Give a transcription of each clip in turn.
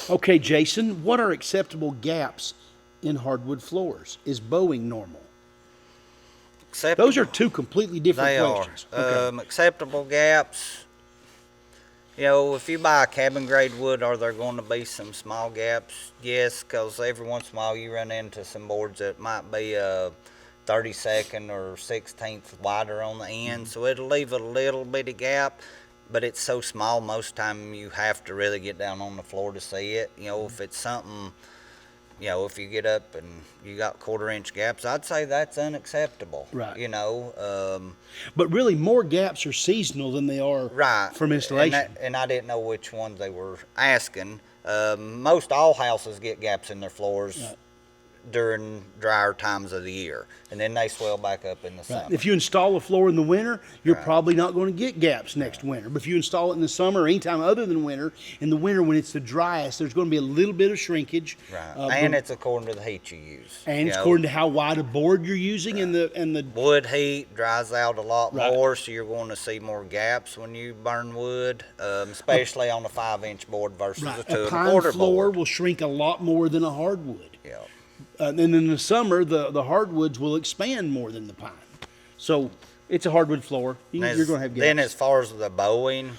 Okay, Jason, what are acceptable gaps in hardwood floors? Is bowing normal? Acceptable. Those are two completely different They questions. are. Okay. Acceptable gaps. You know, if you buy a cabin grade wood, are there going to be some small gaps? Yes, because every once in a while you run into some boards that might be a 32nd or 16th wider on the end, so it'll leave a little bitty gap, but it's so small most time you have to really get down on the floor to see it. You know, if it's something, you know, if you get up and you got 1/4 inch gaps, I'd say that's unacceptable. Right. You know, But really, more gaps are seasonal than they are right. from installation. And I didn't know which ones they were asking. Most all houses get gaps in their floors Right. during drier times of the year, and then they swell back up in the summer. If you install a floor in the winter, you're Right. probably not going to get gaps next winter. But if you install it in the summer or anytime other than winter, in the winter when it's the driest, there's going to be a little bit of shrinkage. Right. And it's according to the heat you use. And it's according to how wide a board you're using and the wood heat dries out a lot Right. more, so you're going to see more gaps when you burn wood, especially on a 5-inch board versus right. a 2 A pine 1/4 floor board. will shrink a lot more than a hardwood. Yeah. And in the summer, the hardwoods will expand more than the pine. So it's a hardwood floor. You're going to have gaps. Then as far as the bowing,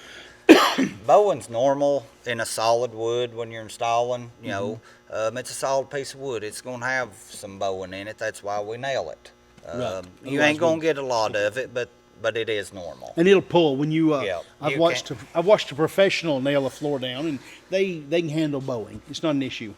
bowing's normal in a solid wood when you're installing. You know, it's a solid piece of wood. It's going to have some bowing in it. That's why we nail it. Right. You ain't going to get a lot of it, but it is normal. And it'll pull when you. Yeah, I've watched a professional nail a floor down, and they can handle bowing. It's not an issue.